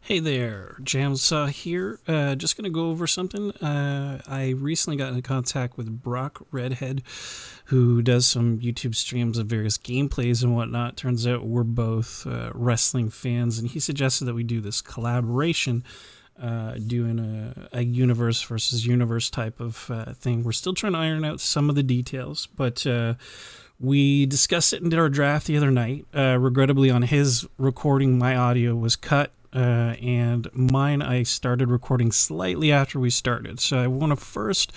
Hey there, JamSaw here. Just going to go over something. I recently got in contact with Brock Redhead, who does some YouTube streams of various gameplays and whatnot. Turns out we're both wrestling fans, and he suggested that we do this collaboration, doing a universe versus universe type of thing. We're still trying to iron out some of the details, but we discussed it and did our draft the other night. Regrettably, on his recording, my audio was cut. And mine, I started recording slightly after we started. So I want to first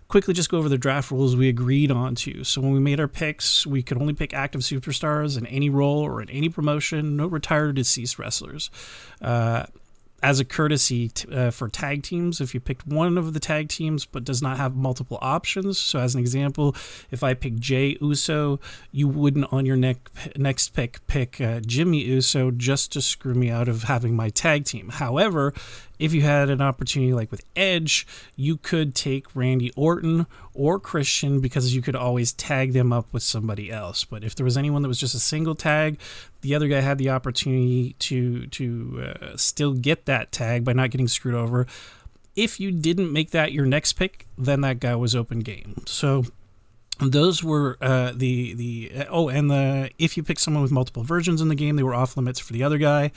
quickly just go over the draft rules we agreed on to. So when we made our picks, we could only pick active superstars in any role or in any promotion, no retired or deceased wrestlers. As a courtesy for tag teams, if you picked one of the tag teams but does not have multiple options, so as an example, if I pick Jay Uso, you wouldn't on your next pick Jimmy Uso just to screw me out of having my tag team. However, if you had an opportunity like with Edge, you could take Randy Orton or Christian because you could always tag them up with somebody else. But if there was anyone that was just a single tag, the other guy had the opportunity to still get that tag by not getting screwed over. If you didn't make that your next pick, then that guy was open game. So those were if you pick someone with multiple versions in the game, they were off limits for the other guy,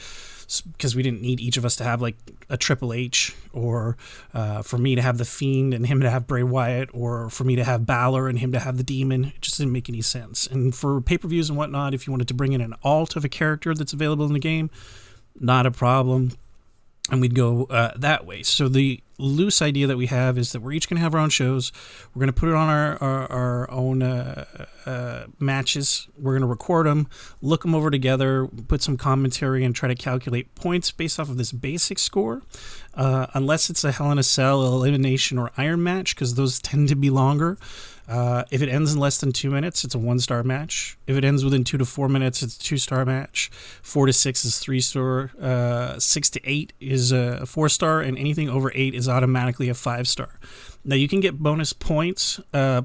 because we didn't need each of us to have like a Triple H, or for me to have the Fiend and him to have Bray Wyatt, or for me to have Balor and him to have the Demon. It just didn't make any sense. And for pay-per-views and whatnot, if you wanted to bring in an alt of a character that's available in the game, not a problem. And we'd go that way. So the loose idea that we have is that we're each going to have our own shows. We're going to put it on our own matches. We're going to record them, look them over together, put some commentary, and try to calculate points based off of this basic score. Unless it's a Hell in a Cell, elimination, or Iron match, because those tend to be longer. If it ends in less than 2 minutes, it's a 1-star match. If it ends within 2 to 4 minutes, it's a 2-star match. 4 to 6 is 3-star. 6 to 8 is a 4-star, and anything over 8 is automatically a 5-star. Now you can get bonus points, a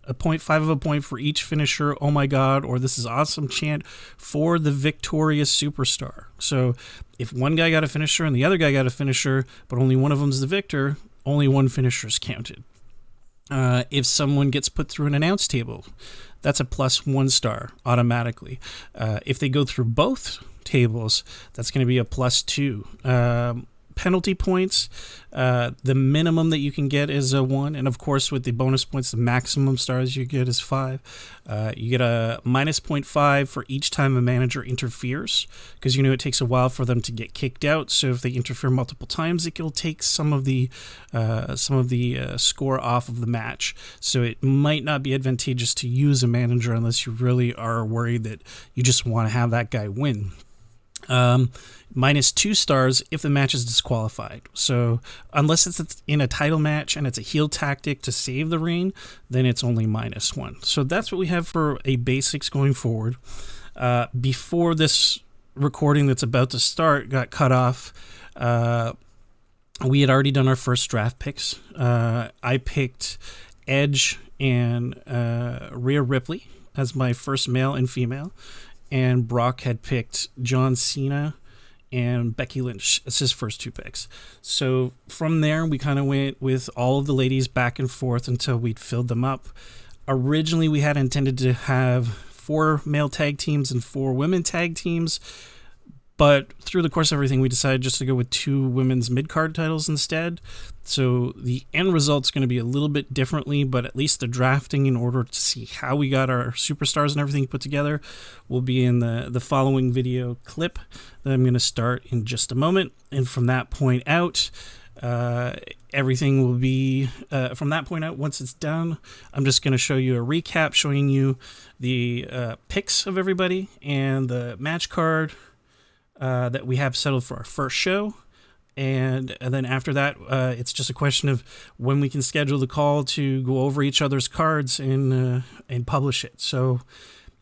0.5 of a point for each finisher, oh my god, or this is awesome chant for the victorious superstar. So if one guy got a finisher and the other guy got a finisher, but only one of them's the victor, only one finisher is counted. If someone gets put through an announce table, that's a plus 1 star automatically. If they go through both tables, that's going to be a plus 2. Penalty points, the minimum that you can get is a 1, and of course with the bonus points, the maximum stars you get is 5. You get a minus 0.5 for each time a manager interferes, because it takes a while for them to get kicked out. So if they interfere multiple times, it will take some of the score off of the match. So it might not be advantageous to use a manager unless you really are worried that you just want to have that guy win. Minus 2 stars if the match is disqualified. So unless it's in a title match and it's a heel tactic to save the reign, then it's only minus 1. So that's what we have for a basics going forward. Before this recording that's about to start got cut off, we had already done our first draft picks. I picked Edge and Rhea Ripley as my first male and female, and Brock had picked John Cena and Becky Lynch as his first 2 picks. So from there, we kind of went with all of the ladies back and forth until we'd filled them up. Originally, we had intended to have 4 male tag teams and 4 women tag teams, but through the course of everything, we decided just to go with 2 women's mid-card titles instead. So the end result's going to be a little bit differently, but at least the drafting in order to see how we got our superstars and everything put together will be in the following video clip that I'm going to start in just a moment. And from that point out, everything will be from that point out. Once it's done, I'm just going to show you a recap showing you the picks of everybody and the match card that we have settled for our first show. And then after that, it's just a question of when we can schedule the call to go over each other's cards and publish it. So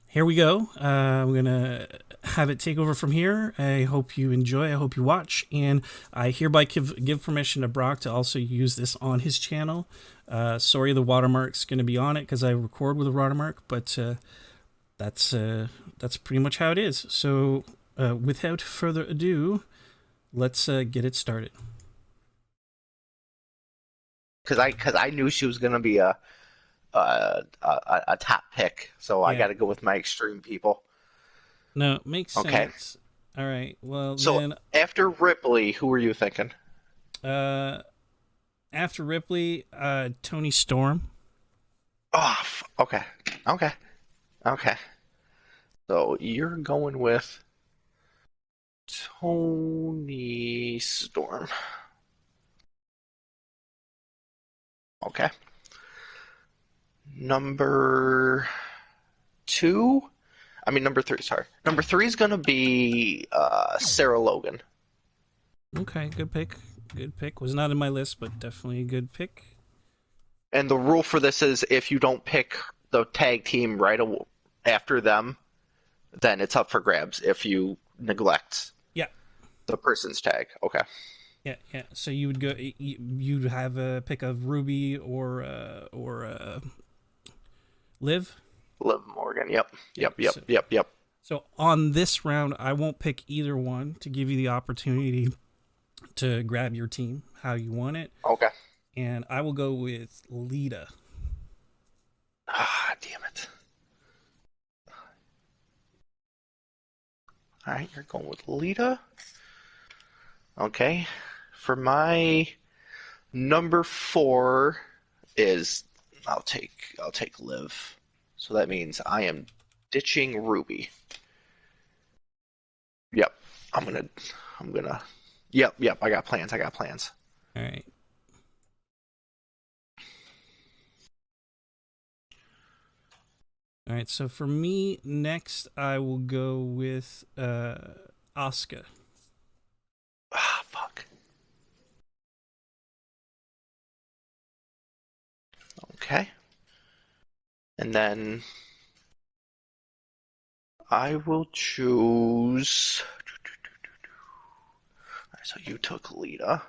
here we go. I'm going to have it take over from here. I hope you enjoy. I hope you watch. And I hereby give permission to Brock to also use this on his channel. Sorry, the watermark's going to be on it because I record with a watermark, but that's pretty much how it is. So without further ado, let's get it started. Because I knew she was gonna be a top pick, so I Yeah. got to go with my extreme people. No, makes Okay. sense. All right. Well, So then, after Ripley, who were you thinking? uh, after Ripley, Tony Storm. Oh, okay, okay, okay. So you're going with Tony Storm. Okay. Number two. I mean number three. Sorry. Number three is gonna be Sarah Logan. Okay, good pick. Good pick. Was not in my list, but definitely a good pick. And the rule for this is if you don't pick the tag team after them, then it's up for grabs if you neglect Yeah, the person's tag. Okay. yeah, yeah. So you would go. You'd have a pick of Ruby or Liv. Liv Morgan. Yep. Yeah. Yep. Yep. Yep. Yep. So on this round, I won't pick either one to give you the opportunity to grab your team how you want it, Okay. and I will go with Lita. Ah, damn it. All right, you're going with Lita. Okay. For my number four is I'll take Liv. So that means I am ditching Ruby. Yep. I'm gonna yep, I got plans. I got plans. All right. All right. So for me next, I will go with Asuka. Ah, fuck. Okay. And then I will choose. Alright, so you took Lita.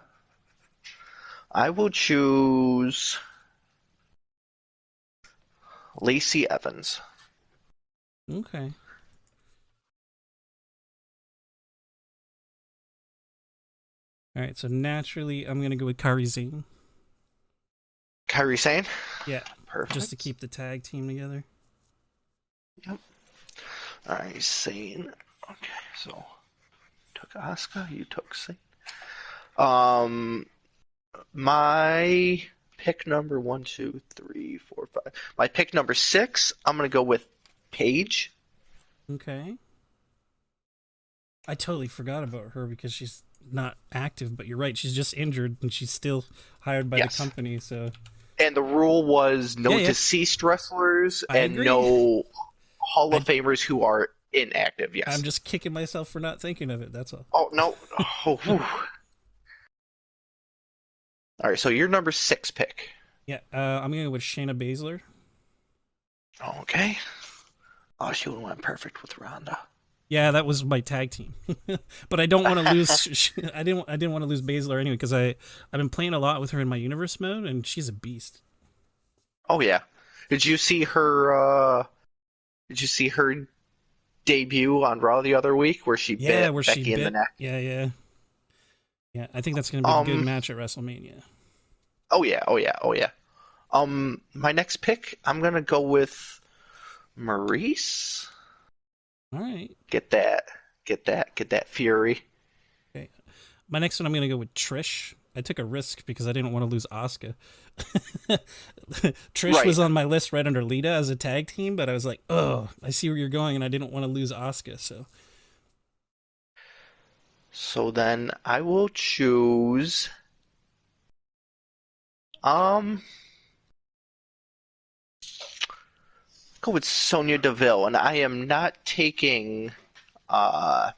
I will choose Lacey Evans. Okay. All right. So naturally, I'm gonna go with Kairi Sane. Kairi Sane. Yeah, just to Perfect. keep the tag team together. Yep. Alright, Sane. Okay, so took Asuka, you took Sane. Um, my pick number one, two, three, four, five. My pick number six, I'm gonna go with Paige. Okay. I totally forgot about her because she's not active, but you're right. She's just injured and she's still hired by the Yes. company. So, And the rule was yeah, no yeah, deceased wrestlers I and agree. no Hall of I, Famers who are inactive. I'm Yes. just kicking myself for not thinking of it. That's all. Oh no. Oh, whew. All right. So your number six pick. Yeah, I'm going to go with Shayna Baszler. Okay. Oh, she would have went perfect with Ronda. Yeah, that was my tag team, but I don't want to lose. I didn't want to lose Baszler anyway because I've been playing a lot with her in my universe mode, and she's a beast. Oh yeah. Did you see her? Did you see her debut on Raw the other week where she Yeah, bit where she Becky in the bit. neck? Yeah, yeah, yeah. I think that's going to be a good Um. match at WrestleMania. Oh yeah. Oh yeah. Oh yeah. My next pick, I'm gonna go with Maurice. All right. Get that. Get that Fury. Okay. My next one, I'm going to go with Trish. I took a risk because I didn't want to lose Asuka. Trish Right. was on my list right under Lita as a tag team, but I was like, oh, I see where you're going, and I didn't want to lose Asuka. So, So then I will choose. Um. Go with Sonya Deville, and I am not taking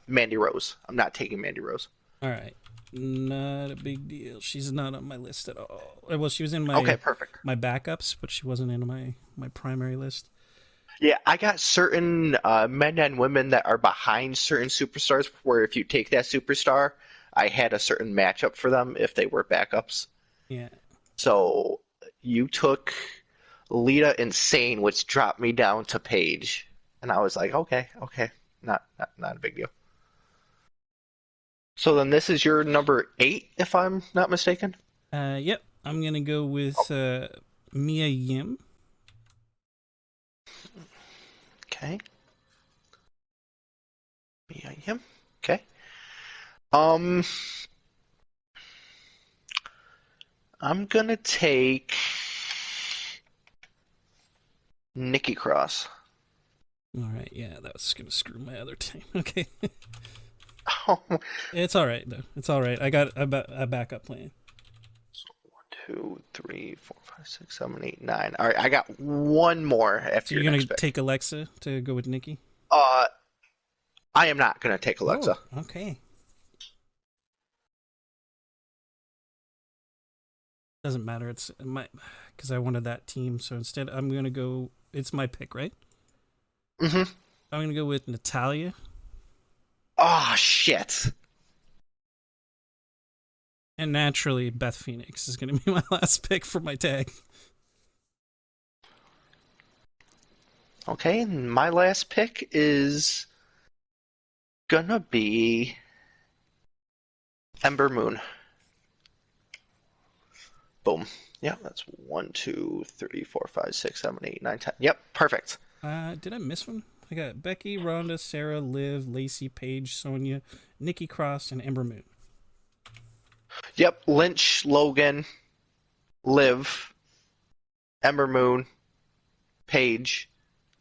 Mandy Rose. I'm not taking Mandy Rose. all right, not a big deal. She's not on my list at all. Well, she was in Okay, my perfect. backups, but she wasn't in my primary list. Yeah, I got certain men and women that are behind certain superstars where if you take that superstar, I had a certain matchup for them if they were backups. Yeah. So you took Lita Insane, which dropped me down to Paige. And I was like, okay, okay. Not a big deal. So then this is your number 8, if I'm not mistaken. Yep. I'm gonna go with Mia Yim. Okay. Yeah, yeah. Okay. Um, I'm gonna take Nikki Cross. All right. Yeah, that was gonna screw my other team. Okay. Oh, It's all right though. It's all right. I got a backup plan. so 1, 2, 3, 4, 5, 6, 7, 8, 9. All right, I got one more So after you're your gonna next pick. take Alexa to go with Nikki? Uh, I am not gonna take Oh, Alexa. okay. Doesn't matter. It's my because I wanted that team. So instead, I'm gonna go. It's my pick, right? Mm-hmm. I'm gonna go with Natalia, Oh shit. and naturally, Beth Phoenix is gonna be my last pick for my tag. Okay, and my last pick is gonna be Ember Moon. Boom. Yeah, that's 1, 2, 3, 4, 5, 6, 7, 8, 9, 10. Yep, perfect. Did I miss one? I got Becky, Rhonda, Sarah, Liv, Lacey, Paige, Sonia, Nikki Cross, and Ember Moon. Yep, Lynch, Logan, Liv, Ember Moon, Paige,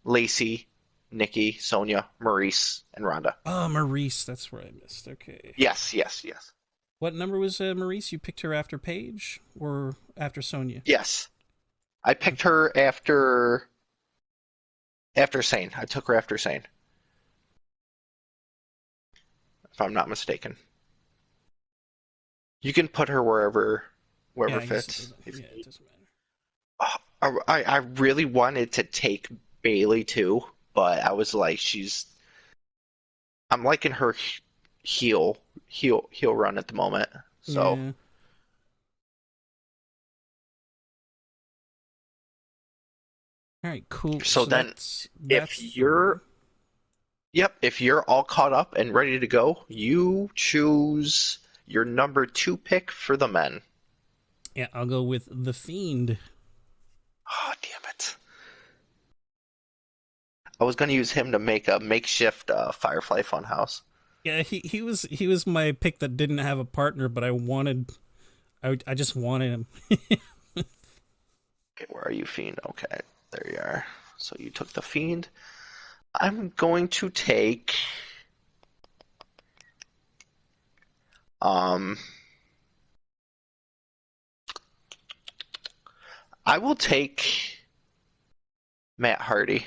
Lacey, Nikki, Sonia, Maurice, and Rhonda. Oh, Maurice. That's where I missed. Okay. Yes, yes, yes. What number was Maurice? You picked her after Paige or after Sonia? Yes. I picked Okay. her after Sane. I took her after Sane, if I'm not mistaken. You can put her Yeah, wherever I guess it fits. doesn't. Yeah, it doesn't matter. I really wanted to take Bailey too, but I was like, I'm liking her heel run at the moment. So Yeah. All right. Cool. so So then that's if three. you're yep, if you're all caught up and ready to go, you choose your number 2 pick for the men. Yeah, I'll go with the Fiend. Oh, damn it. I was going to use him to make a makeshift Firefly Funhouse. Yeah, he was my pick that didn't have a partner, but I just wanted him. Okay, where are you, Fiend? Okay, there you are. So you took the Fiend. I'm going to take um I will take Matt Hardy,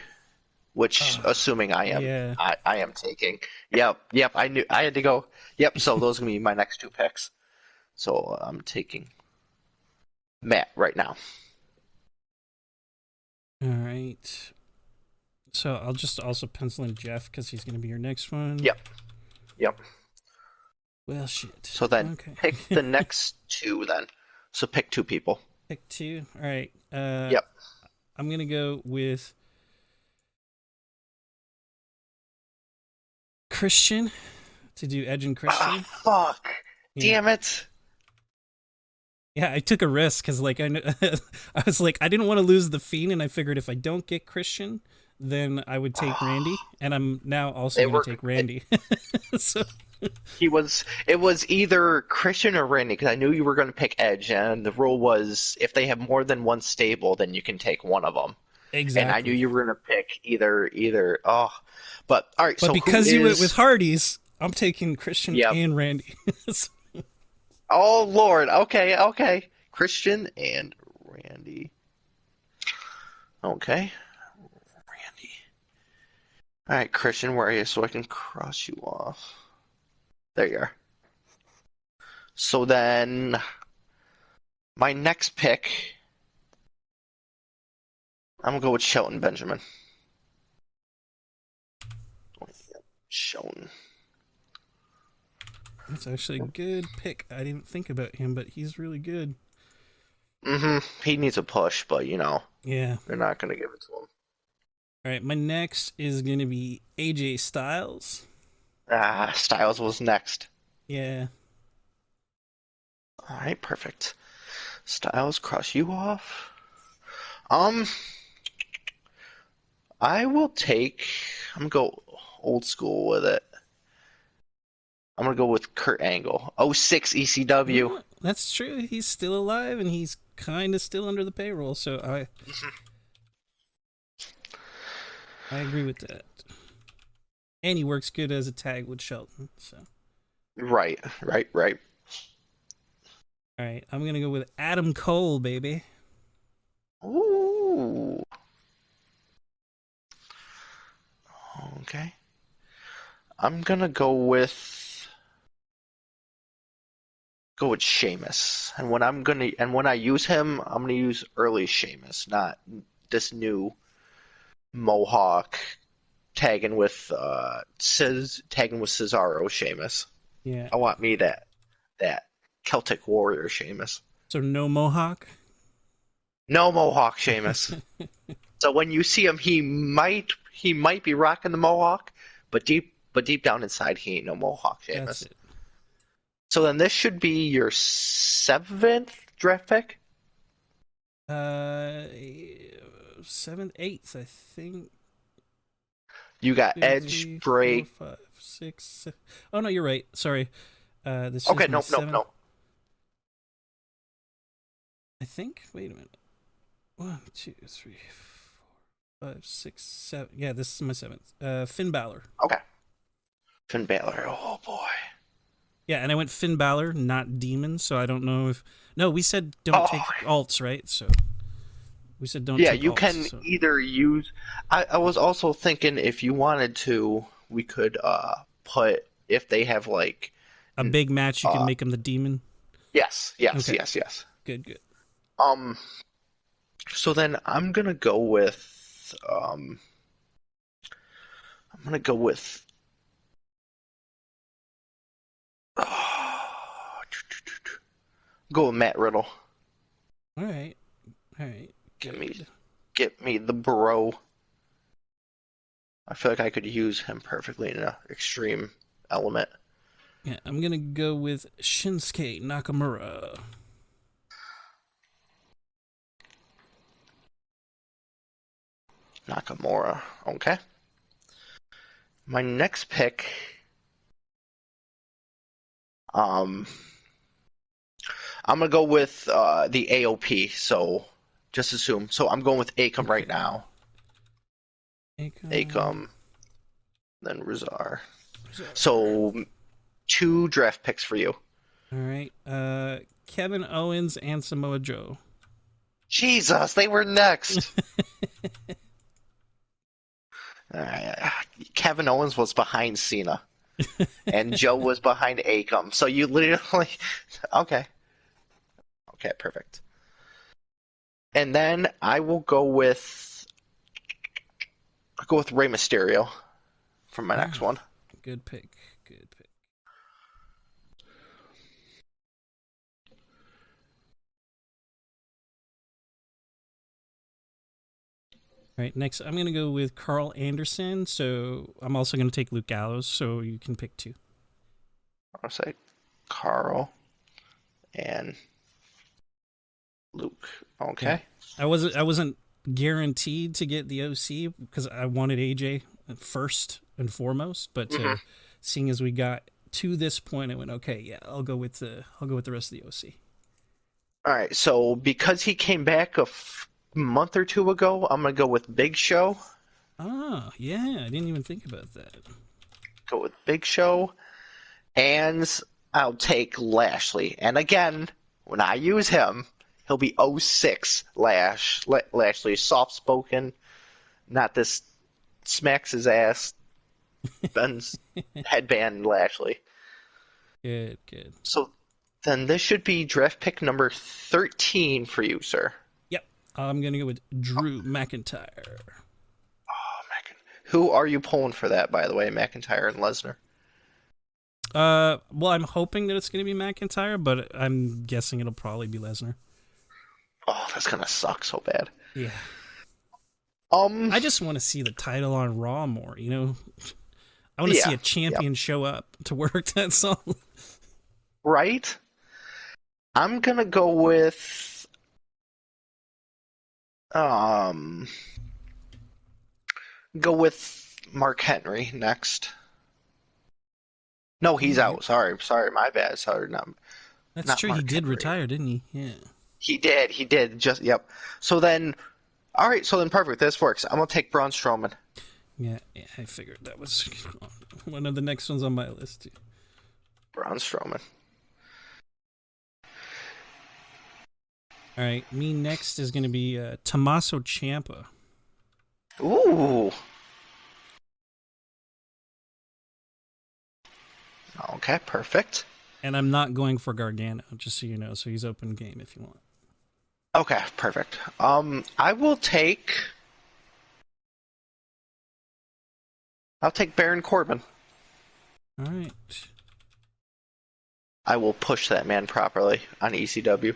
which assuming Yeah. I am taking. Yep, I knew I had to go. Yep, so those are gonna be my next 2 picks. So I'm taking Matt right now. All right. So I'll just also pencil in Jeff because he's going to be your next one. Yep, yep. Well, shit. So then Okay. pick the next 2 then. So pick 2 people. Pick two. All right. Yep. I'm going to go with Christian to do Edge and Ah, Christian. fuck. Yeah. Damn it. Yeah, I took a risk because, like, I was like, I didn't want to lose the Fiend, and I figured if I don't get Christian, then I would take Randy, and I'm now also They going were to take Randy. So, it was either Christian or Randy because I knew you were going to pick Edge, and the rule was if they have more than one stable, then you can take one of them. And I knew exactly. you were going to pick either. Oh, but all right. But So who because you went with is? Hardy's, I'm taking Christian Yep. and Randy. Oh Lord. Okay. Okay. Christian and Randy. Okay. Randy. All right, Christian, where are you? So I can cross you off. There you are. So then, my next pick, I'm gonna go with Shelton Benjamin. Shelton. That's actually a good pick. I didn't think about him, but he's really good. He needs a push, but Yeah. they're not gonna give it to him. All right, my next is going to be AJ Styles. Styles was next. Yeah. All right, perfect. Styles, cross you off. Um, I will take. I'm gonna go old school with it. I'm gonna go with Kurt Angle. '06 ECW. Yeah, that's true. He's still alive and he's kind of still under the payroll. So I agree with that. And he works good as a tag with Shelton. So Right, right, right. all right, I'm gonna go with Adam Cole, baby. Ooh. Okay. I'm gonna go with Sheamus. And when I use him, I'm gonna use early Sheamus, not this new Mohawk tagging with Cesaro Sheamus. Yeah. I want me that Celtic warrior Sheamus. So no Mohawk. No Mohawk Sheamus. So when you see him, he might be rocking the Mohawk, but deep down inside he ain't no Mohawk That's Sheamus. it. So then this should be your 7th draft pick? Uh, 7th, 8th, I think. You got 2, Edge, 3, 4, Bray. 5, 6, 7. Oh no, you're right. Sorry. This Okay, is my nope, nope, 7th. nope. I think. Wait a minute. 1, 2, 3, 4, 5, 6, 7. Yeah, this is my 7th. Finn Balor. Okay. Finn Balor. Oh boy. Yeah, and I went Finn Balor, not Demon. So I don't know if. No, we said don't Oh take alts, right? So we said don't yeah, take you alts. can So. either use. I was also thinking if you wanted to, we could put if they have like. A big match, you can make him the Demon. Yes, yes, Okay. yes, yes. Good, good. Um. So then I'm gonna go with. I'm gonna go with. Go with Matt Riddle. All right. All right. Get me, Good. get me the bro. I feel like I could use him perfectly in an extreme element. Yeah, I'm gonna go with Shinsuke Nakamura. Nakamura. Okay. My next pick. Um, I'm gonna go with the AOP. So just assume. So I'm going with Akam right now. Akam, then Rizar. So 2 draft picks for you. All right. Kevin Owens and Samoa Joe. Jesus, they were next. Kevin Owens was behind Cena, and Joe was behind Akam. So you literally, okay, perfect. And then I'll go with Rey Mysterio for my next one. Good pick. Good pick. All right, next I'm going to go with Carl Anderson. So I'm also going to take Luke Gallows, so you can pick 2. I'll say Carl and Luke. Okay. Yeah. I wasn't guaranteed to get the OC because I wanted AJ first and foremost, but seeing as we got to this point, I went, okay, yeah, I'll go with the rest of the OC. All right. So because he came back a month or 2 ago, I'm gonna go with Big Show. Ah, yeah, I didn't even think about that. Go with Big Show, and I'll take Lashley. And again, when I use him, he'll be '06 Lashley, soft spoken, not this smacks his ass, Ben's headband Lashley. Good, good. So then this should be draft pick number 13 for you, sir. Yep, I'm gonna go with Drew McIntyre. Who are you pulling for that, by the way, McIntyre and Lesnar? Well, I'm hoping that it's gonna be McIntyre, but I'm guessing it'll probably be Lesnar. Oh, that's gonna suck so bad. Yeah. I just want to see the title on Raw more. You know, I want to see a Yep. champion show up to work that song. Right? I'm gonna um go with Mark Henry next. No, All he's right. out. Sorry, my bad. Sorry, That's not true. He Mark did Henry. retire, didn't he? Yeah. He did. Just yep. So then, all right. So then, perfect. This works. I'm gonna take Braun Strowman. Yeah, I figured that was one of the next ones on my list, too. Braun Strowman. All right, me next is going to be Tommaso Ciampa. Ooh. Okay, perfect. And I'm not going for Gargano, just so you know, so he's open game if you want. Okay, perfect. I'll take Baron Corbin. All right. I will push that man properly on ECW.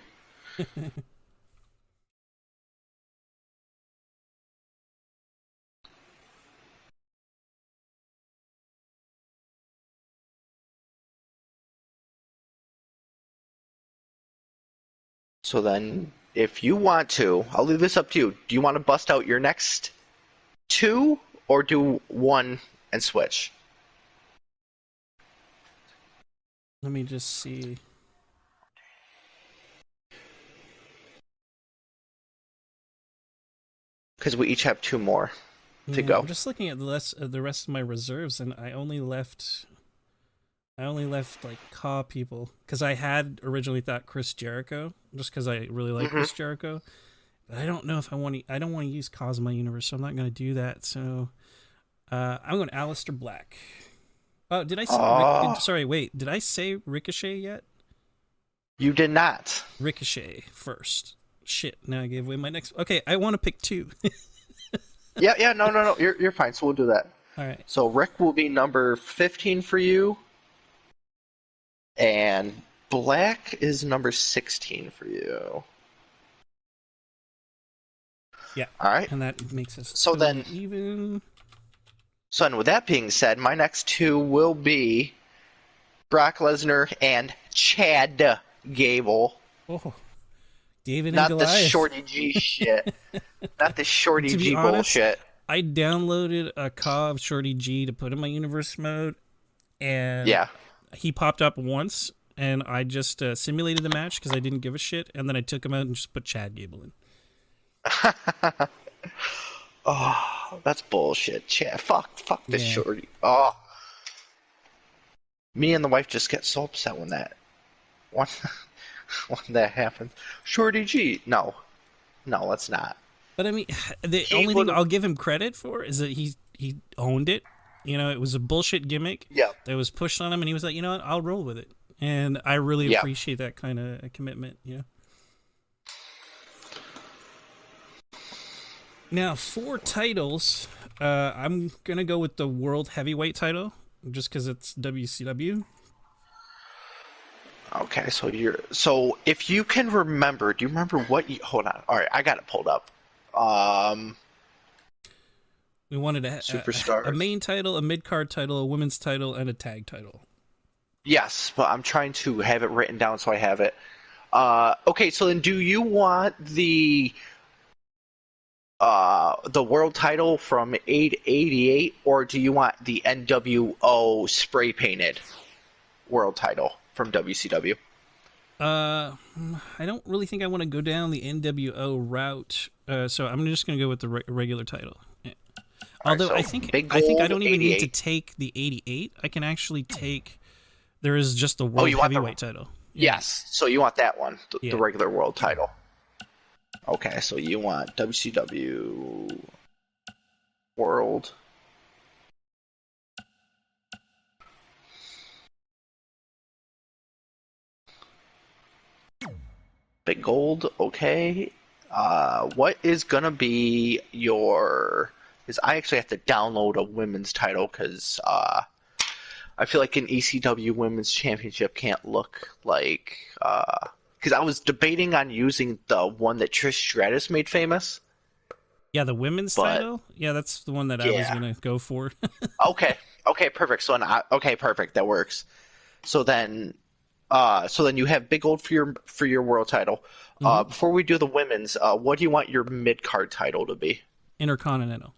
So then, if you want to, I'll leave this up to you. Do you want to bust out your next two, or do one and switch? Let me just see. Because we each have two more to Yeah, go. I'm just looking at the rest of my reserves, and I only left like Caw people because I had originally thought Chris Jericho, just because I really like Hmm. Chris Jericho. But I don't know if I want to. I don't want to use Cosmo Universe, so I'm not going to do that. So I'm going Aleister Black. Oh, did I say Oh, sorry, wait. Did I say Ricochet yet? you did not. Ricochet first. Shit. Now I gave away my next. Okay, I want to pick two. Yeah, no. You're fine. So we'll do that. All right. So Rick will be number 15 for you, and Black is number 16 for you. Yeah, All right. and that makes us So totally then, even. so with that being said, my next two will be Brock Lesnar and Chad Gable. Oh, David and Not the Goliath. Shorty G shit. Not the Shorty To be G honest, bullshit. I downloaded a Caw of Shorty G to put in my universe mode, and Yeah. he popped up once, and I just simulated the match because I didn't give a shit, and then I took him out and just put Chad Gable in. Oh, that's bullshit. Chad, fuck this Yeah. Shorty. Oh, me and the wife just get so upset when when that happens. Shorty G. No, let's not. But I mean, the He only thing would. I'll give him credit for is that he owned it. You know, it was a bullshit gimmick Yeah. that was pushed on him, and he was like, you know what, I'll roll with it. And I really Yeah. appreciate that kind of commitment. You know. Now for titles, I'm gonna go with the World Heavyweight title just because it's WCW. Okay, so if you can remember, do you remember what you hold on. All right, I got it pulled up. Um We wanted a Superstars. main title, a mid card title, a women's title, and a tag title. Yes, but I'm trying to have it written down so I have it. Okay, so then do you want the world title from 888, or do you want the NWO spray painted world title from WCW? I don't really think I want to go down the NWO route, so I'm just gonna go with the regular title. Yeah. All right, Although so big I think I gold don't even need to 88. take the 88. I can actually take. There is just the Oh, World you want the Heavyweight title. Yeah. yes, so you want that one, the Yeah. regular world title. Okay, so you want WCW World. Big gold, okay. What is gonna be your? Because I actually have to download a women's title because I feel like an ECW Women's Championship can't look like. Because I was debating on using the one that Trish Stratus made famous, Yeah, the women's but title. Yeah, that's the one that I was yeah, gonna go for. okay, Okay, perfect. Okay, perfect. That works. So then, you have Big Old for your world title. Hmm. Before we do the women's, what do you want your mid card title to be? Intercontinental.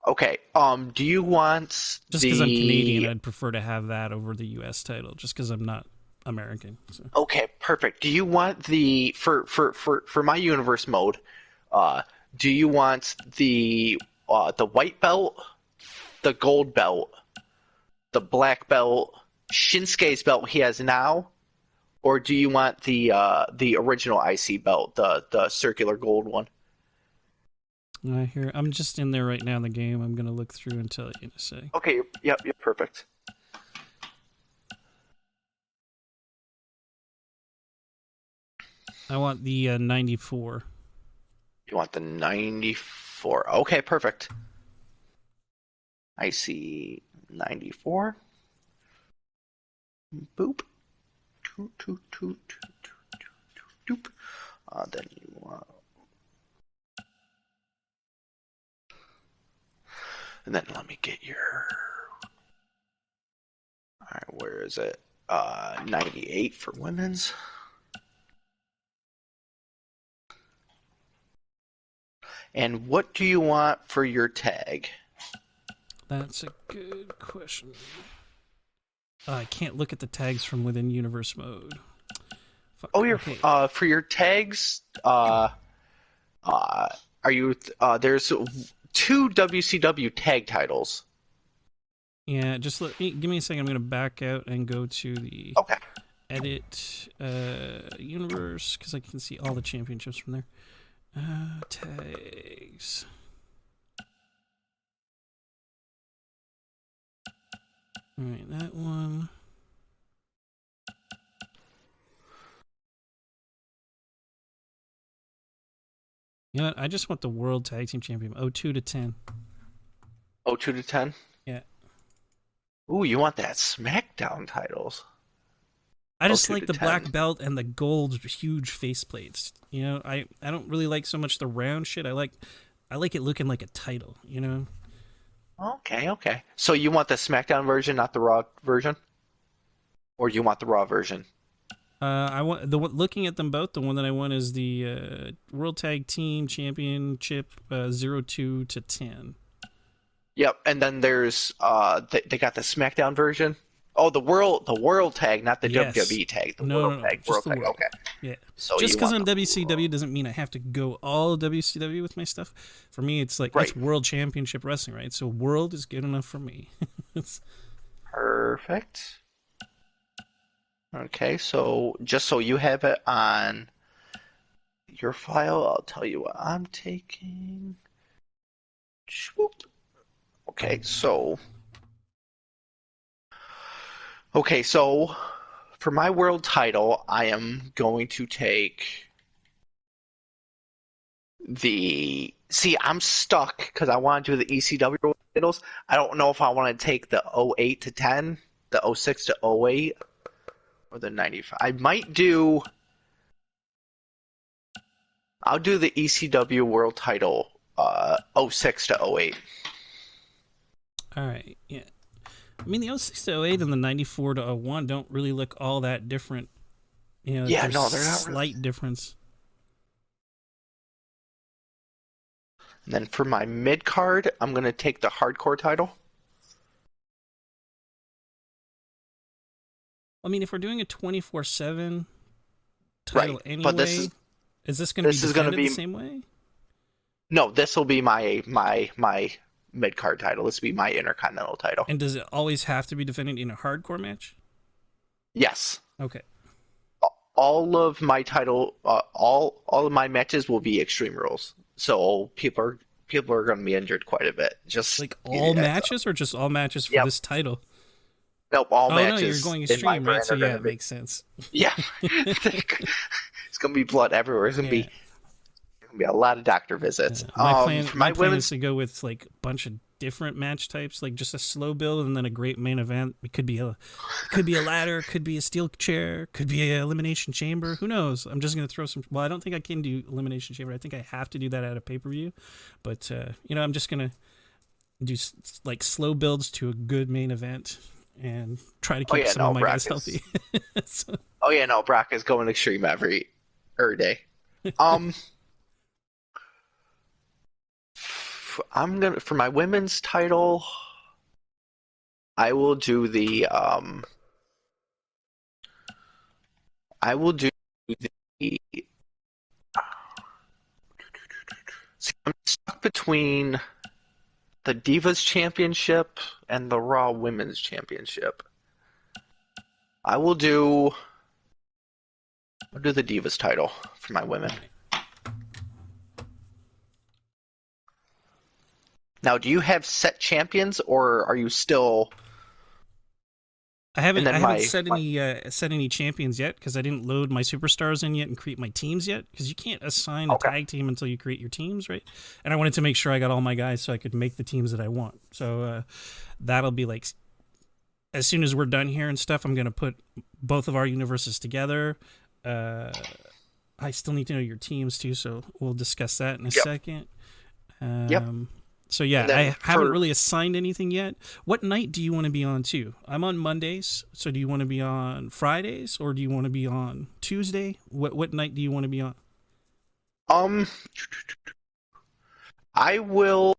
Okay. Do you want Just because I'm Canadian, the? I'd prefer to have that over the U.S. title. Just because I'm not American. So. Okay, perfect. Do you want the for my universe mode? Uh, do you want the white belt, the gold belt, the black belt, Shinsuke's belt he has now, or do you want the original IC belt, the circular gold one? I'm just in there right now in the game. I'm gonna look through and tell you in a sec. Okay, yep, perfect. I want the 94. You want the 94. Okay, perfect. IC 94. Boop. Toot, toot, toot, toot, toot, toot, doop. Then you want. And then let me get your. Alright, where is it? 98 for women's. And what do you want for your tag? That's a good question. I can't look at the tags from within universe mode. Fuck. Oh, Okay. for your tags, are you there's two WCW tag titles. Yeah, just give me a second. I'm gonna back out and go to the Okay. edit universe because I can see all the championships from there. Tags. All right, that one. You know what? I just want the World Tag Team Champion. 02 to 10. 02 to 10? Yeah. Ooh, you want that SmackDown titles. I just 02 like to the 10. black belt and the gold huge faceplates. You know, I don't really like so much the round shit. I like it looking like a title, you know? Okay. So you want the SmackDown version, not the Raw version? Or you want the Raw version? I want looking at them both. The one that I want is the World Tag Team Championship 02 to 10. Yep, and then there's they got the SmackDown version. Oh, the world tag, not the Yes. WWE tag. The No, world no, tag, just world the tag. world. Okay. Yeah. So Just you because want I'm the WCW doesn't mean I have to go all WCW with my stuff. For me, it's like Right. it's World Championship Wrestling, right? So World is good enough for me. Perfect. Okay, so just so you have it on your file, I'll tell you what I'm taking. Swoop. Okay, so for my world title, I am going to take the. See, I'm stuck because I want to do the ECW titles. I don't know if I want to take the 08 to 10, the 06 to 08, or the 95. I might do. I'll do the ECW world title 06 to 08. All right. Yeah. I mean, the 06 to 08 and the 94 to 01 don't really look all that different. You know, Yeah, there's no, they're not slight really. difference. And then for my mid card, I'm going to take the hardcore title. I mean, if we're doing a 24/7 Right, title but anyway, is this going to be this is going to defended the be same way? no. This will be my mid card title. This will be my intercontinental title. And does it always have to be defended in a hardcore match? Yes, Okay. all of my title, all of my matches will be Extreme Rules. So people are going to be injured quite a bit. Just Like give you all a heads up. matches or just all matches for Yep. this title? Nope. All Oh no, you're matches going in my extreme, right? brand So are going yeah, to it be. makes sense. Yeah. It's going to be blood everywhere. It's going to Yeah. be a lot of doctor Yeah. visits. My plan For my my plan is women's. to go with like a bunch of different match types, like just a slow build and then a great main event. It could be a ladder, could be a steel chair, could be an elimination chamber. Who knows? I'm just gonna throw some. Well, I don't think I can do elimination chamber. I think I have to do that at a pay per view. But I'm just gonna do like slow builds to a good main event and try to Oh keep yeah, some of no, my Brock guys is. healthy. So, Oh yeah, no, Brock is going extreme every day. Um, I'm gonna for my women's title. I will do the I will do the. See, I'm stuck between the Divas Championship and the Raw Women's Championship. I will do. I'll do the Divas title for my women. all right. Now, do you have set champions, or are you still? I And haven't then I haven't my, set my any champions yet because I didn't load my superstars in yet and create my teams yet because you can't assign a okay, tag team until you create your teams, right? And I wanted to make sure I got all my guys so I could make the teams that I want. So that'll be like as soon as we're done here and stuff, I'm gonna put both of our universes together. Uh, I still need to know your teams too, so we'll discuss that in a yep, second. yep. Um, so yeah, And then I haven't for really assigned anything yet. What night do you want to be on too? I'm on Mondays, so do you want to be on Fridays or do you want to be on Tuesday? What night do you want to be on? um, I will.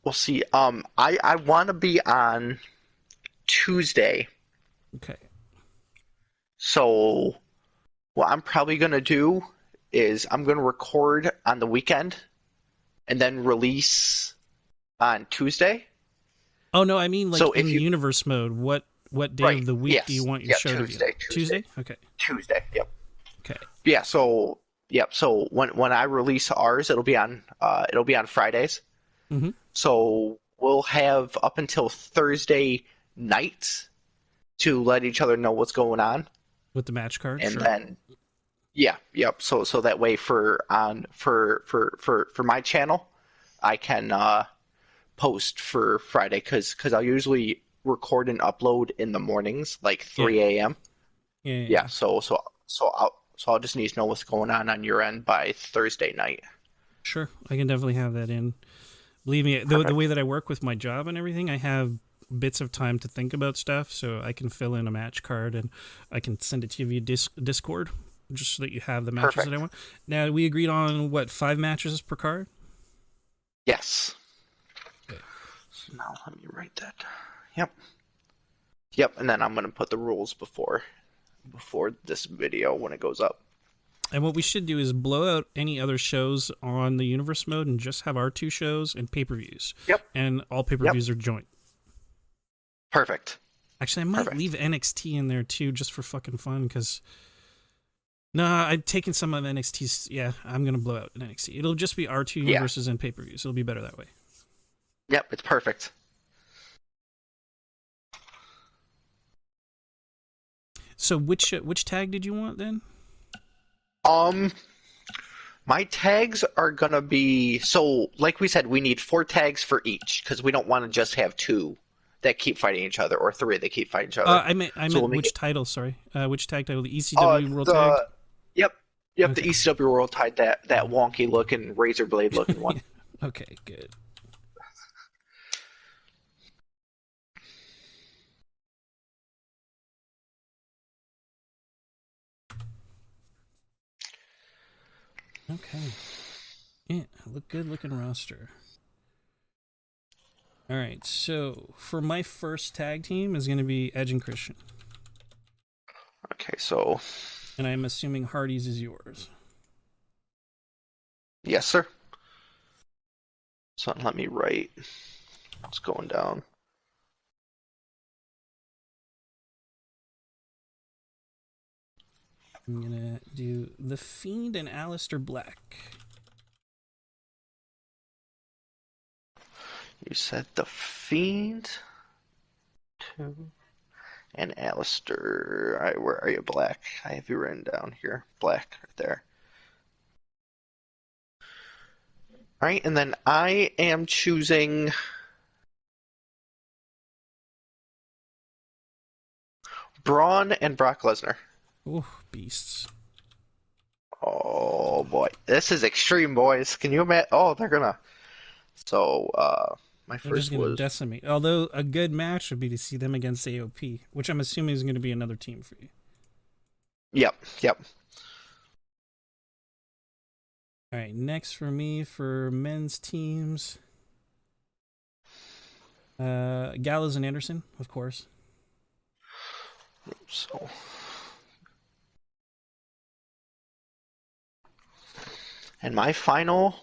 We'll see. I want to be on Tuesday, Okay. so what I'm probably gonna do is I'm gonna record on the weekend and then release on Tuesday. Oh no, I mean like So in if the you universe mode. What day right, of the week do you yes, want your yeah, show to be on? Tuesday, Tuesday. Okay. Tuesday. Yep. Okay. Yeah. So yep. So when I release ours, it'll be on Fridays. Mm-hmm. So we'll have up until Thursday night to let each other know what's going on, With the match card, and sure. then yeah, yep. So that way for on for my channel, I can post for Friday because I'll usually record and upload in the mornings, like Yeah. 3 a.m. Yeah. Yeah. Yeah. Yeah. So I'll just need to know what's going on your end by Thursday night. Sure. I can definitely have that in. Believe me, the way Perfect. that I work with my job and everything, I have bits of time to think about stuff, so I can fill in a match card and I can send it to you via Discord, just so that you have the matches that I Perfect. want. Now we agreed on what 5 matches per card. Yes. Okay. So now let me write that. Yep. Yep. And then I'm gonna put the rules before this video when it goes up. And what we should do is blow out any other shows on the universe mode and just have our 2 shows and pay-per-views. Yep. And all Yep. pay-per-views are joint. Perfect. Actually, I might Perfect. leave NXT in there too, just for fucking fun, because nah, I've taken some of NXT's. Yeah, I'm gonna blow out NXT. It'll just be our 2 Yeah. universes and pay-per-views. It'll be better that way. Yep. It's perfect. So which tag did you want then? Um, my tags are gonna be so like we said, we need 4 tags for each because we don't want to just have 2 that keep fighting each other or 3 that keep fighting each other. I So meant we'll make which it. title? Sorry, which tag title? The ECW World Tag. The Yep, yep. The Okay. ECW World tied that wonky looking razor blade looking one. Okay, good. Okay. Yeah, look good looking roster. All right, so for my first tag team is going to be Edge and Christian, Okay, so and I'm assuming Hardy's is yours. yes, sir. So let me write. It's going down. I'm gonna do The Fiend and Aleister Black. You said the Fiend, 2, and Alistair. All right, where are you, Black? I have you written down here. Black, right there. All right, and then I am choosing Braun and Brock Lesnar. Oh, beasts. Oh boy, this is extreme, boys. Can you imagine? Oh, they're gonna. So my They're just first going to was decimate. Although a good match would be to see them against AOP, which I'm assuming is going to be another team for you. yep, yep. All right, next for me for men's teams, Gallows and Anderson, of course. So and my final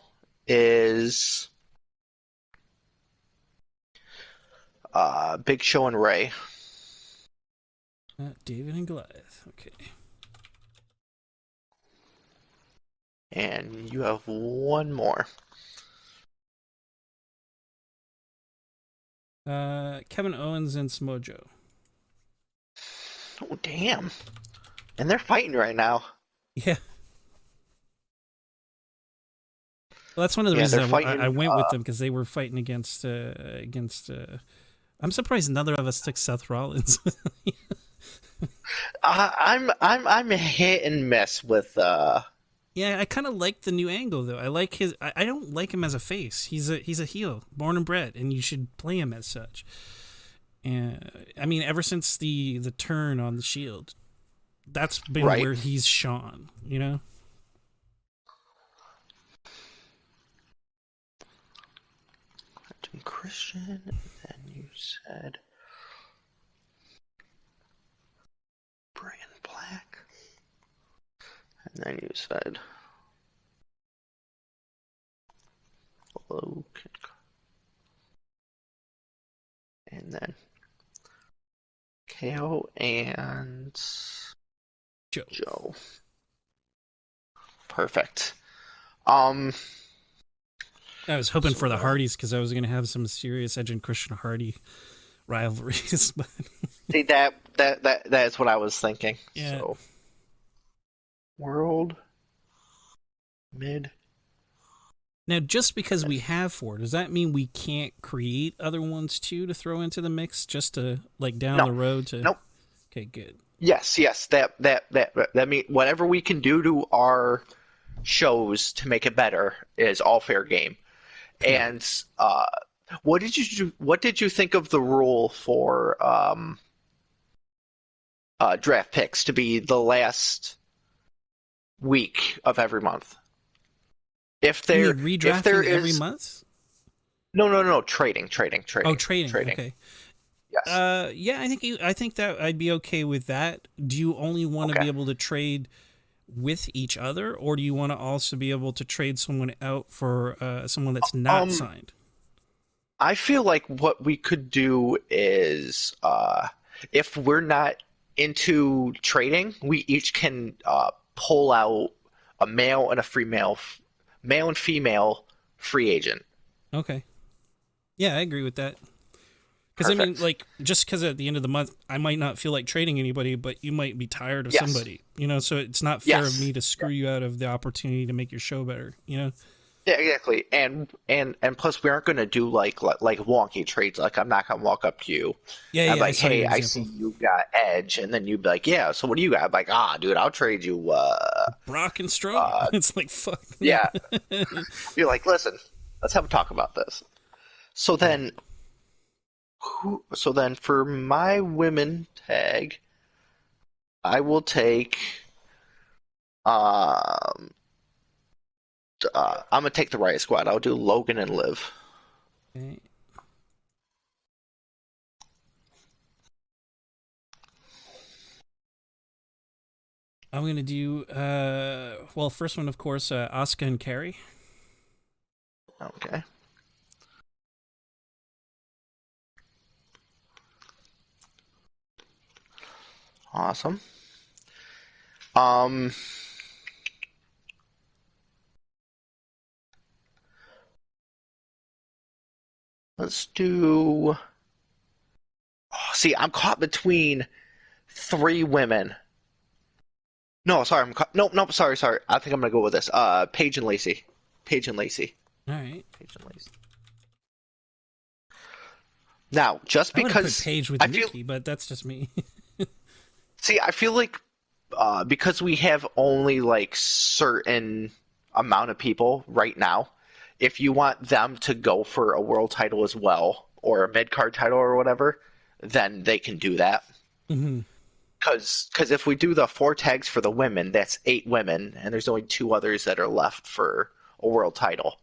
is Big Show and Ray. David and Goliath. Okay. And you have one more. Kevin Owens and Samoa Joe. Oh damn! And they're fighting right now. Yeah. Well, that's one of the Yeah, they're reasons fighting. I went with them because they were fighting against. I'm surprised neither of us took Seth Rollins. I'm hit and miss with. Yeah, I kind of like the new angle though. I like his. I don't like him as a face. He's a heel, born and bred, and you should play him as such. And I mean, ever since the turn on the Shield, that's been Right. where he's shone. You know. Christian, and then you said Brian Black, and then you said Logan, and then KO and Joe. Perfect. I was hoping for the Hardys because I was going to have some serious Edge and Christian Hardy rivalries. But See that's what I was thinking. Yeah. So, World Mid. Now, just because we have four, does that mean we can't create other ones too to throw into the mix just to like down the road to? Nope. Okay, good. Yes. That mean whatever we can do to our shows to make it better is all fair game. And what did you think of the rule for draft picks to be the last week of every month? If You there mean if there redrafting every is month? no trading. Oh, trading. Okay. Yes. Yeah, I think that I'd be okay with that. Do you only want to Okay. be able to trade with each other, or do you want to also be able to trade someone out for someone that's not signed? I feel like what we could do is if we're not into trading, we each can pull out a male and a male and female free agent. Okay. Yeah, I agree with that. Because I mean, like, just because at the end of the month I might not feel like trading anybody, but you might be tired of somebody, you know. So it's not fair of me to screw you out of the opportunity to make your show better, you know. Yeah, exactly. And plus, we aren't going to do like wonky trades. Like, I'm not going to walk up to you. Yeah, I'm like, I hey, I see you got Edge, and then you'd be like, yeah. So what do you got? I'm like, dude, I'll trade you. Brock and Strowman. It's like fuck. Yeah. You're like, listen, let's have a talk about this. So then, for my women tag, I will take. I'm gonna take the Riot Squad. I'll do Logan and Liv. Okay. I'm gonna do well. First one, of course, Asuka and Carrie. Okay. Awesome. Let's do. Oh, see, I'm caught between three women. No, sorry, nope, sorry. I think I'm gonna go with this. Paige and Lacey. Paige and Lacey. All right. Paige and Lacey. Now, just I would because put Paige with Nikki, but that's just me. see, I feel like because we have only like certain amount of people right now, if you want them to go for a world title as well, or a mid card title or whatever, then they can do that. Mm-hmm. Because if we do the 4 tags for the women, that's 8 women, and there's only 2 others that are left for a world title.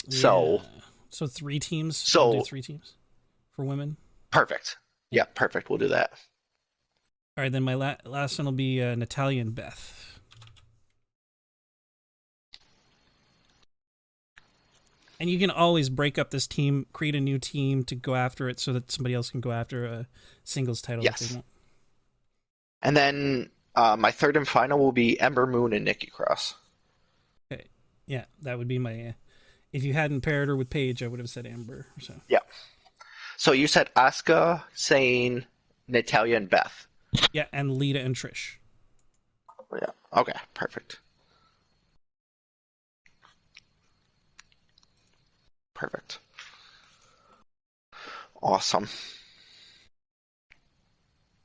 Yeah. So So 3 teams. We'll do so 3 teams for women. perfect. Yeah, perfect. We'll do that. All right, then my last one will be Natalia and Beth. And you can always break up this team, create a new team to go after it so that somebody else can go after a singles title if they Yes. want. And then my third and final will be Ember Moon and Nikki Cross. Okay. Yeah, that would be my... if you hadn't paired her with Paige, I would have said Amber. So. Yeah. So you said Asuka, Sane, Natalia, and Beth. Yeah, and Lita and Trish. Yeah. Okay, perfect. Perfect. Awesome.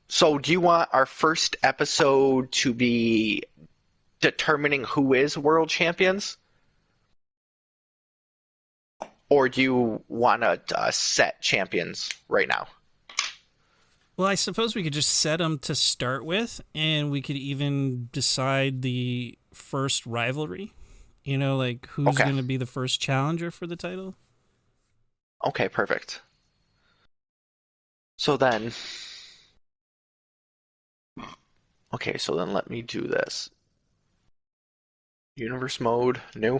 So do you want our first episode to be determining who is world champions? Or do you want to set champions right now? Well, I suppose we could just set them to start with, and we could even decide the first rivalry. You know, like who's Okay. going to be the first challenger for the title. Okay, perfect. So then... Okay, so then let me do this. Universe mode, new.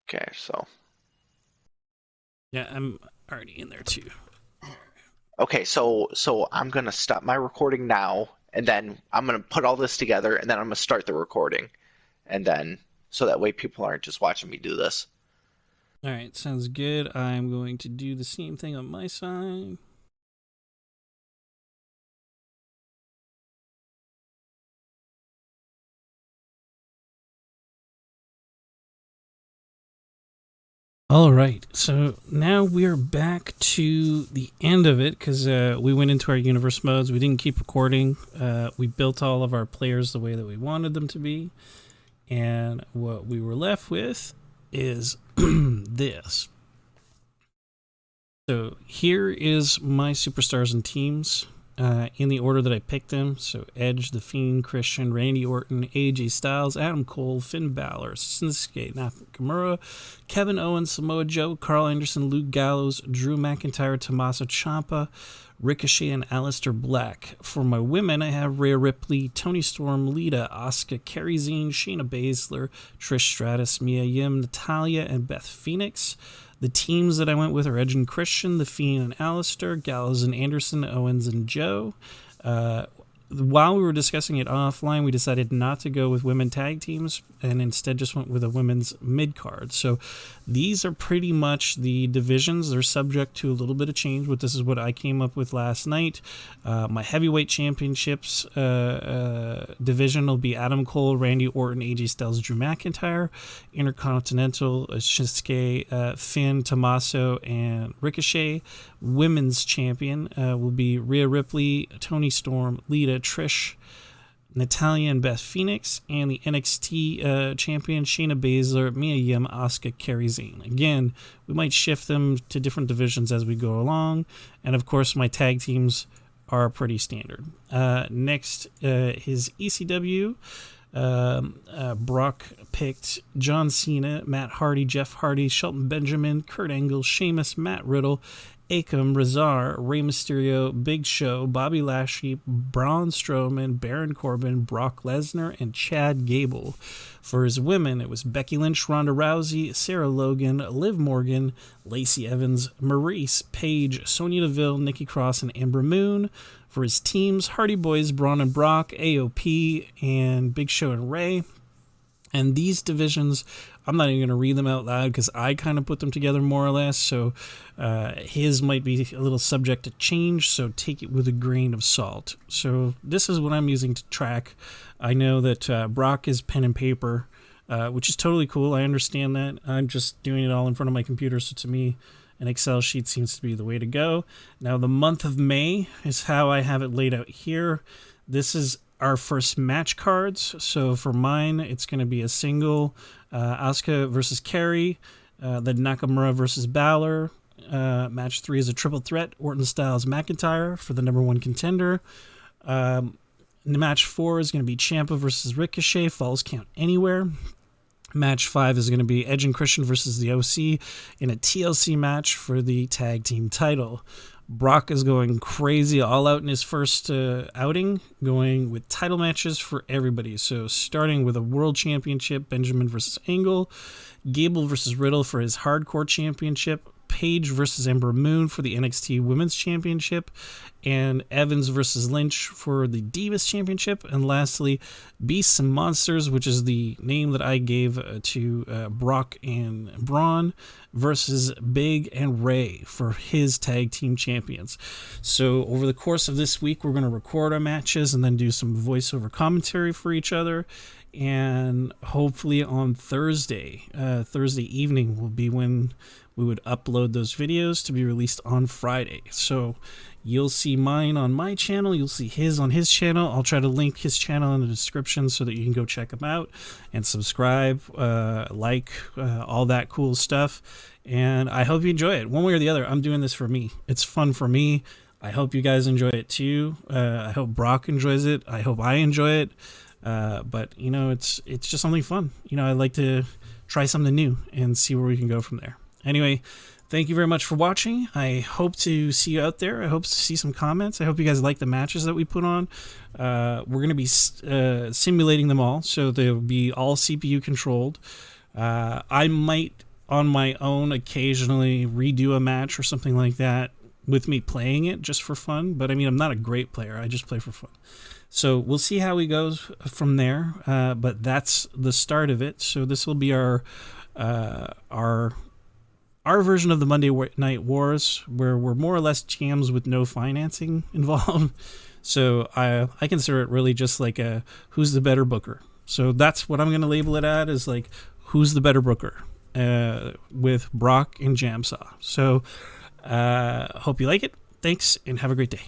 Okay, so... Yeah, I'm already in there too. Okay, so I'm gonna stop my recording now, and then I'm gonna put all this together, and then I'm gonna start the recording, and then so that way people aren't just watching me do this. All right, sounds good. I'm going to do the same thing on my side. All right, so now we're back to the end of it because we went into our universe modes. We didn't keep recording. We built all of our players the way that we wanted them to be. And what we were left with is this. So here is my superstars and teams in the order that I picked them. So Edge, The Fiend, Christian, Randy Orton, AJ Styles, Adam Cole, Finn Balor, Shinsuke Nakamura, Kevin Owens, Samoa Joe, Carl Anderson, Luke Gallows, Drew McIntyre, Tommaso Ciampa, Ricochet, and Aleister Black. For my women, I have Rhea Ripley, Toni Storm, Lita, Asuka, Kairi Sane, Shayna Baszler, Trish Stratus, Mia Yim, Natalia, and Beth Phoenix. The teams that I went with are Edge and Christian, The Fiend and Aleister, Gallows and Anderson, Owens and Joe. While we were discussing it offline, we decided not to go with women tag teams and instead just went with a women's mid card. So these are pretty much the divisions. They're subject to a little bit of change, but this is what I came up with last night. My heavyweight championships division will be Adam Cole, Randy Orton, AJ Styles, Drew McIntyre. Intercontinental, Shinsuke, Finn, Tommaso, and Ricochet. Women's champion will be Rhea Ripley, Toni Storm, Lita, Trish, Natalia, and Beth Phoenix, and the NXT champion Shayna Baszler, Mia Yim, Asuka, Kairi Sane. Again, we might shift them to different divisions as we go along, and of course my tag teams are pretty standard. Next is ECW. Brock picked John Cena, Matt Hardy, Jeff Hardy, Shelton Benjamin, Kurt Angle, Sheamus, Matt Riddle, Akam, Razar, Rey Mysterio, Big Show, Bobby Lashley, Braun Strowman, Baron Corbin, Brock Lesnar, and Chad Gable. For his women, it was Becky Lynch, Ronda Rousey, Sarah Logan, Liv Morgan, Lacey Evans, Maurice, Paige, Sonya Deville, Nikki Cross, and Ember Moon. For his teams, Hardy Boys, Braun and Brock, AOP, and Big Show and Rey. And these divisions, I'm not even going to read them out loud because I kind of put them together more or less. So his might be a little subject to change, so take it with a grain of salt. So this is what I'm using to track. I know that Brock is pen and paper, which is totally cool. I understand that. I'm just doing it all in front of my computer, so to me, an Excel sheet seems to be the way to go. Now, the month of May is how I have it laid out here. This is our first match cards. So for mine, it's going to be a single Asuka versus Carrie, then Nakamura versus Balor. Match 3 is a triple threat, Orton Styles McIntyre for the #1 contender. Match 4 is going to be Ciampa versus Ricochet, Falls Count Anywhere. Match 5 is going to be Edge and Christian versus the OC in a TLC match for the tag team title. Brock is going crazy all out in his first outing, going with title matches for everybody. So starting with a world championship, Benjamin versus Angle, Gable versus Riddle for his hardcore championship, Paige versus Ember Moon for the NXT Women's Championship, and Evans versus Lynch for the Divas Championship, and lastly, Beasts and Monsters, which is the name that I gave to Brock and Braun, versus Big and Ray for his tag team champions. So over the course of this week, we're going to record our matches and then do some voiceover commentary for each other. And hopefully on Thursday evening will be when we would upload those videos to be released on Friday. So you'll see mine on my channel, you'll see his on his channel. I'll try to link his channel in the description so that you can go check him out and subscribe, all that cool stuff. And I hope you enjoy it one way or the other. I'm doing this for me. It's fun for me. I hope you guys enjoy it too. I hope Brock enjoys it. I hope I enjoy it. But you know, it's just something fun. You know, I like to try something new and see where we can go from there. Anyway, thank you very much for watching. I hope to see you out there. I hope to see some comments. I hope you guys like the matches that we put on. We're going to be simulating them all, so they'll be all CPU controlled. I might, on my own, occasionally redo a match or something like that with me playing it just for fun. But I mean, I'm not a great player. I just play for fun. So we'll see how he goes from there. But that's the start of it. So this will be our version of the Monday Night Wars, where we're more or less jams with no financing involved. So I consider it really just like a who's the better booker. So that's what I'm going to label it at, is like who's the better booker with Brock and JamSaw. So hope you like it. Thanks and have a great day.